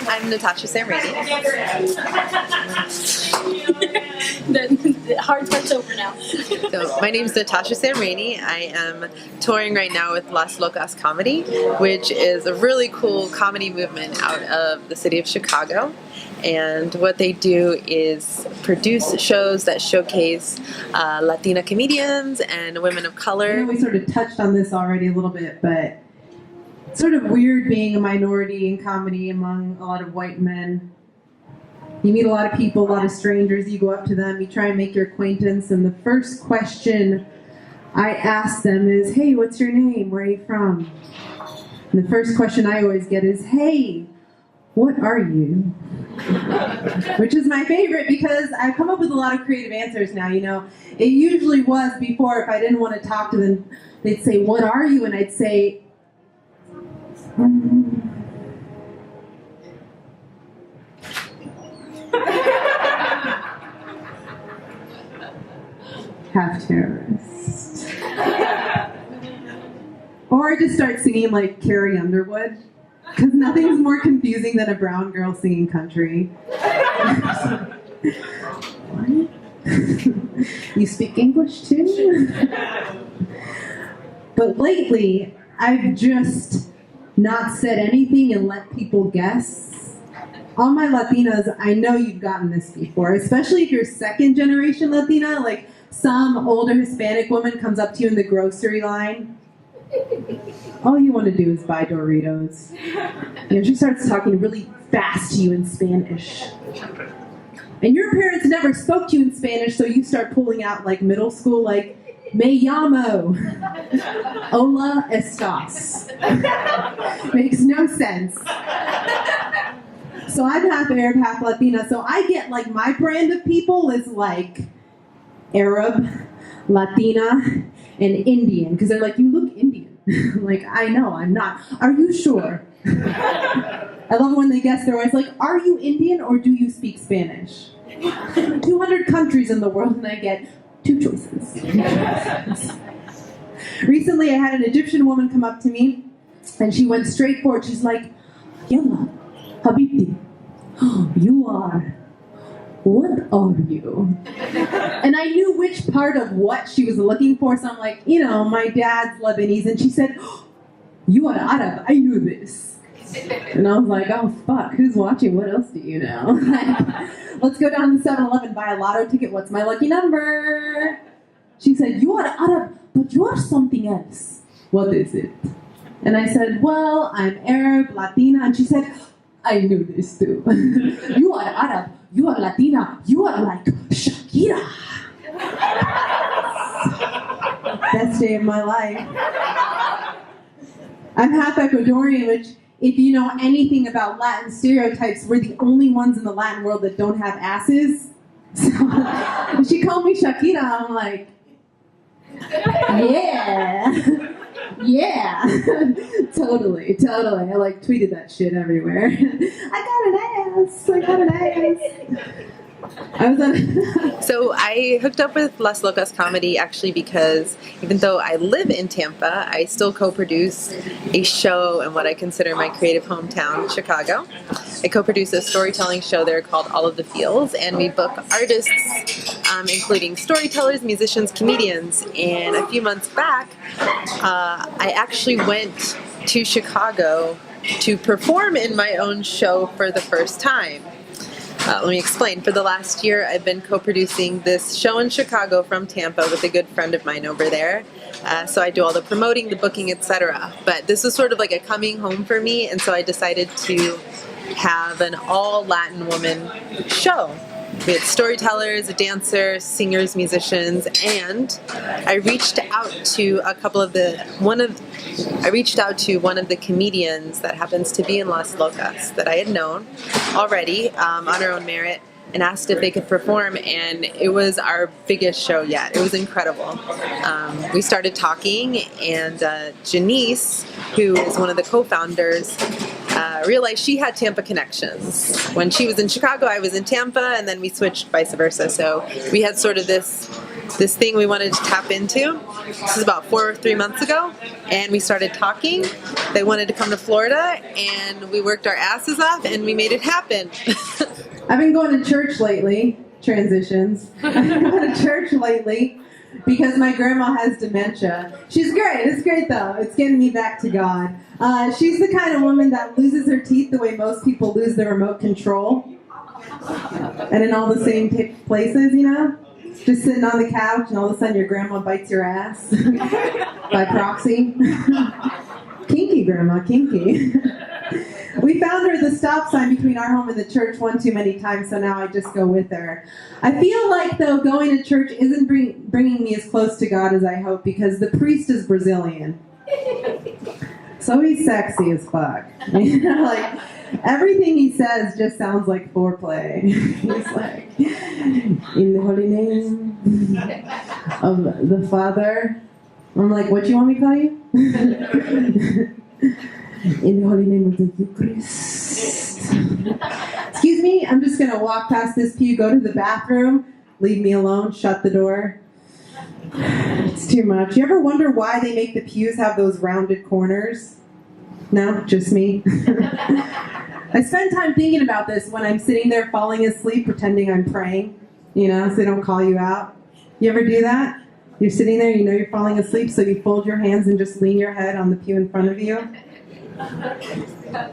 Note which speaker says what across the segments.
Speaker 1: I'm Natasha Samreny.
Speaker 2: The hard part's over now.
Speaker 1: So my name is Natasha Samreny. I am touring right now with Las Locas Comedy, which is a really cool comedy movement out of the city of Chicago. And what they do is produce shows that showcase Latina comedians and women of color.
Speaker 3: I know we sort of touched on this already a little bit, but it's sort of weird being a minority in comedy among a lot of white men. You meet a lot of people, a lot of strangers, you go up to them, you try and make your acquaintance, and the first question I ask them is, hey, what's your name? Where are you from? And the first question I always get is, hey, what are you? Which is my favorite because I've come up with a lot of creative answers now, you know. It usually was before, if I didn't want to talk to them, they'd say, what are you? And I'd say, half terrorist. Or I just start singing like Carrie Underwood, because nothing's more confusing than a brown girl singing country. What? You speak English too? But lately, I've just not said anything and let people guess. All my Latinas, I know you've gotten this before, especially if you're second generation Latina, like some older Hispanic woman comes up to you in the grocery line. All you want to do is buy Doritos. You know, she starts talking really fast to you in Spanish. And your parents never spoke to you in Spanish, so you start pulling out like middle school, like, me llamo. Hola estás. Makes no sense. So I'm half Arab, half Latina, so I get like my brand of people is like Arab, Latina, and Indian, because they're like, you look Indian. Like, I know, I'm not. Are you sure? I love it when they guess. They're always like, are you Indian or do you speak Spanish? 200 countries in the world, and I get two choices. Recently, I had an Egyptian woman come up to me, and she went straight forward. She's like, Yalla, Habibti, you are. What are you? And I knew which part of what she was looking for, so I'm like, you know, my dad's Lebanese, and she said, you are Arab, I knew this. And I was like, oh fuck, who's watching? What else do you know? Let's go down to 7-Eleven, buy a lotto ticket, what's my lucky number? She said, you are Arab, but you are something else. What is it? And I said, well, I'm Arab, Latina, and she said, I knew this too. You are Arab, you are Latina, you are like Shakira. Best day of my life. I'm half Ecuadorian, which, if you know anything about Latin stereotypes, we're the only ones in the Latin world that don't have asses. So when she called me Shakira, I'm like, yeah. Yeah, totally. I like tweeted that shit everywhere. I got an ass.
Speaker 1: So I hooked up with Las Locas Comedy actually because even though I live in Tampa, I still co-produce a show in what I consider my creative hometown, Chicago. I co-produce a storytelling show there called All of the Feels, and we book artists, including storytellers, musicians, comedians. And a few months back, I actually went to Chicago to perform in my own show for the first time. Let me explain. For the last year, I've been co-producing this show in Chicago from Tampa with a good friend of mine over there. So I do all the promoting, the booking, etc. But this was sort of like a coming home for me, and so I decided to have an all-Latin woman show. We had storytellers, dancers, singers, musicians, and I reached out to one of the comedians that happens to be in Las Locas that I had known already on her own merit, and asked if they could perform, and it was our biggest show yet. It was incredible. We started talking, and Janice, who is one of the co-founders, realized she had Tampa connections. When she was in Chicago, I was in Tampa, and then we switched vice versa. So we had sort of this this thing we wanted to tap into. This is about 3 months ago, and we started talking. They wanted to come to Florida, and we worked our asses off, and we made it happen.
Speaker 3: I've been going to church lately. Transitions. I've been going to church lately because my grandma has dementia. She's great. It's great, though. It's getting me back to God. She's the kind of woman that loses her teeth the way most people lose their remote control. And in all the same places, you know? Just sitting on the couch, and all of a sudden your grandma bites your ass by proxy. Kinky, Grandma, kinky. We found her at the stop sign between our home and the church one too many times, so now I just go with her. I feel like, though, going to church isn't bringing me as close to God as I hope, because the priest is Brazilian. So he's sexy as fuck. You know, like, everything he says just sounds like foreplay. He's like, in the holy name of the Father. I'm like, what do you want me to call you? In the holy name of the Eucharist. Excuse me, I'm just going to walk past this pew, go to the bathroom, leave me alone, shut the door. It's too much. You ever wonder why they make the pews have those rounded corners? No, just me. I spend time thinking about this when I'm sitting there falling asleep pretending I'm praying, you know, so they don't call you out. You ever do that? You're sitting there, you know you're falling asleep, so you fold your hands and just lean your head on the pew in front of you. I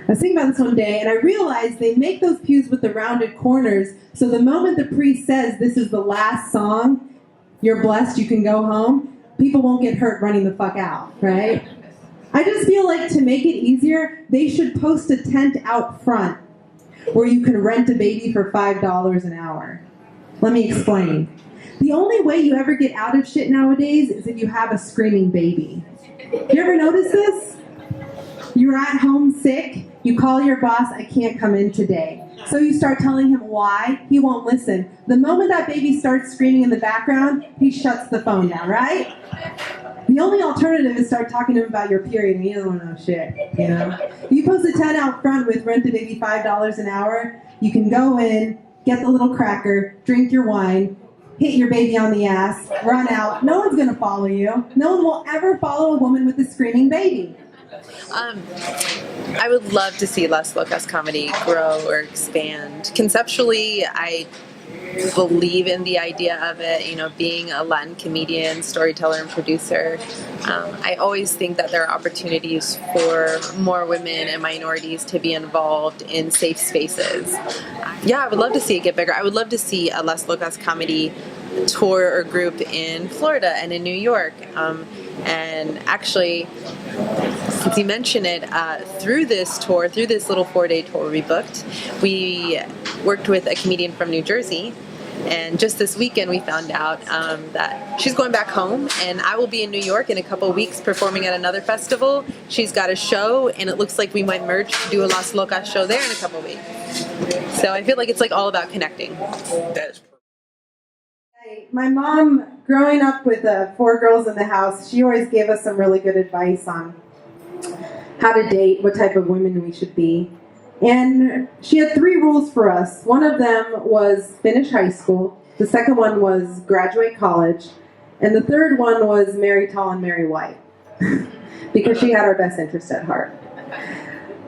Speaker 3: was thinking about this one day, and I realized they make those pews with the rounded corners, so the moment the priest says this is the last song, you're blessed, you can go home, people won't get hurt running the fuck out, right? I just feel like to make it easier, they should post a tent out front where you can rent a baby for $5 an hour. Let me explain. The only way you ever get out of shit nowadays is if you have a screaming baby. You ever notice this? You're at home sick, you call your boss, I can't come in today. So you start telling him why, he won't listen. The moment that baby starts screaming in the background, he shuts the phone down, right? The only alternative is start talking to him about your period, and he doesn't want to know shit, you know? If you post a tent out front with rent a baby $5 an hour, you can go in, get the little cracker, drink your wine, hit your baby on the ass, run out. No one's going to follow you. No one will ever follow a woman with a screaming baby.
Speaker 1: I would love to see Las Locas Comedy grow or expand. Conceptually, I believe in the idea of it, you know, being a Latin comedian, storyteller, and producer. I always think that there are opportunities for more women and minorities to be involved in safe spaces. Yeah, I would love to see it get bigger. I would love to see a Las Locas Comedy tour or group in Florida and in New York. And actually, since you mentioned it, through this tour, through this little 4-day tour we booked, we worked with a comedian from New Jersey. And just this weekend we found out that she's going back home, and I will be in New York in a couple weeks performing at another festival. She's got a show, and it looks like we might merge to do a Las Locas show there in a couple weeks. So I feel like it's like all about connecting.
Speaker 3: My mom, growing up with 4 girls in the house, she always gave us some really good advice on how to date, what type of women we should be. And she had 3 rules for us. One of them was finish high school. The second one was graduate college. And the third one was marry tall and marry white. Because she had our best interest at heart.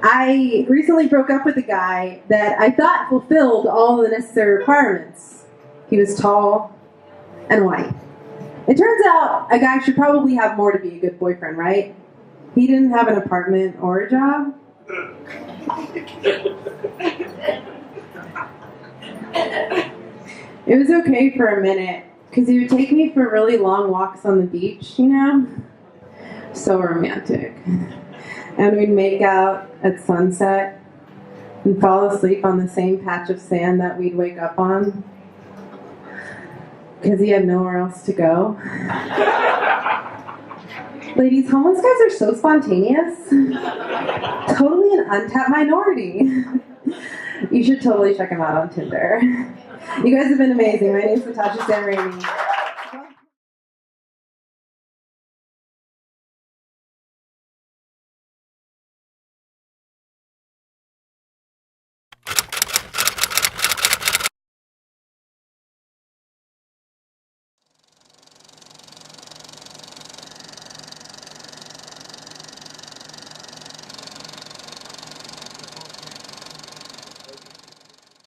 Speaker 3: I recently broke up with a guy that I thought fulfilled all the necessary requirements. He was tall and white. It turns out a guy should probably have more to be a good boyfriend, right? He didn't have an apartment or a job. It was okay for a minute, because he would take me for really long walks on the beach, you know? So romantic. And we'd make out at sunset and fall asleep on the same patch of sand that we'd wake up on, because he had nowhere else to go. Ladies, homeless guys are so spontaneous. Totally an untapped minority. You should totally check him out on Tinder. You guys have been amazing. My name is Natasha Samreny.